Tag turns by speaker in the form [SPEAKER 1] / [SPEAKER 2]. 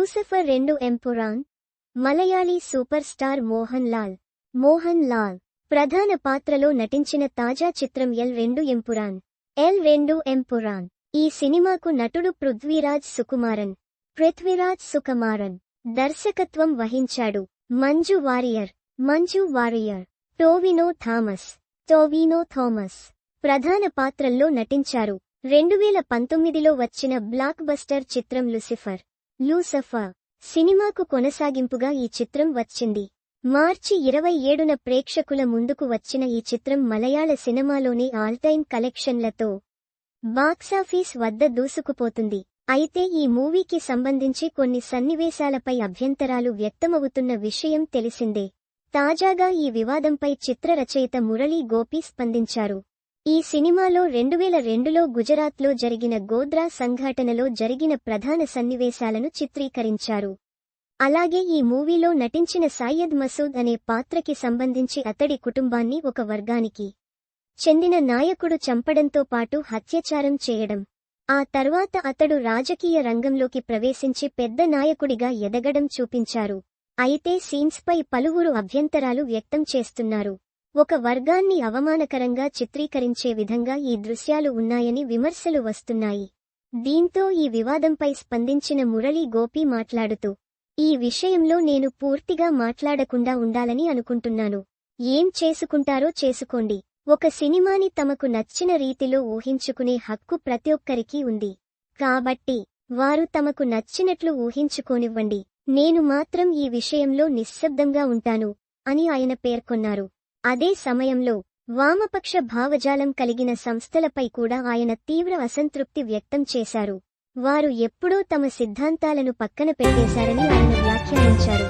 [SPEAKER 1] Lucifer 2 Empuraan. Malayali super star Mohan Lal ప్రధాన పాత్రలో నటించిన తాజా చిత్రం ఎల్ 2 ఎంపురాన్. ఈ సినిమాకు నటుడు పృథ్వీరాజ్ సుకుమారన్ దర్శకత్వం వహించాడు. మంజు వారియర్, టోవినో థామస్ ప్రధాన పాత్రల్లో నటించారు. 2019లో వచ్చిన బ్లాక్ బస్టర్ చిత్రం లూసిఫర్ సినిమాకు కొనసాగింపుగా ఈ చిత్రం వచ్చింది. మార్చి 27న ప్రేక్షకుల ముందుకు వచ్చిన ఈ చిత్రం మలయాళ సినిమాలోని ఆల్ టైమ్ కలెక్షన్లతో బాక్సాఫీస్ వద్ద దూసుకుపోతుంది. అయితే ఈ మూవీకి సంబంధించి కొన్ని సన్నివేశాలపై అభ్యంతరాలు వ్యక్తమవుతున్న విషయం తెలిసిందే. తాజాగా ఈ వివాదంపై చిత్ర రచయిత మురళీ గోపి స్పందించారు. ఈ సినిమాలో 2002లో గుజరాత్లో జరిగిన గోద్రా సంఘటనలో జరిగిన ప్రధాన సన్నివేశాలను చిత్రీకరించారు. అలాగే ఈ మూవీలో నటించిన సయ్యద్ మసూద్ అనే పాత్రకి సంబంధించి అతడి కుటుంబాన్ని ఒక వర్గానికి చెందిన నాయకుడు చంపడంతో పాటు హత్యాచారం చేయడం, ఆ తర్వాత అతడు రాజకీయ రంగంలోకి ప్రవేశించి పెద్ద నాయకుడిగా ఎదగడం చూపించారు. అయితే సీన్స్పై పలువురు అభ్యంతరాలు వ్యక్తం చేస్తున్నారు. ఒక వర్గాన్ని అవమానకరంగా చిత్రీకరించే విధంగా ఈ దృశ్యాలు ఉన్నాయని విమర్శలు వస్తున్నాయి. దీంతో ఈ వివాదంపై స్పందించిన మురళీ గోపి మాట్లాడుతూ, ఈ విషయంలో నేను పూర్తిగా మాట్లాడకుండా ఉండాలని అనుకుంటున్నాను. ఏం చేసుకుంటారో చేసుకోండి. ఒక సినిమాని తమకు నచ్చిన రీతిలో ఊహించుకునే హక్కు ప్రతి ఒక్కరికీ ఉంది. కాబట్టి వారు తమకు నచ్చినట్లు ఊహించుకోనివ్వండి. నేను మాత్రం ఈ విషయంలో నిశ్శబ్దంగా ఉంటాను అని ఆయన పేర్కొన్నారు. అదే సమయంలో వామపక్ష భావజాలం కలిగిన సంస్థలపై కూడా ఆయన తీవ్ర అసంతృప్తి వ్యక్తం చేశారు. వారు ఎప్పుడో తమ సిద్ధాంతాలను పక్కన పెట్టేశారని ఆయన వ్యాఖ్యానించారు.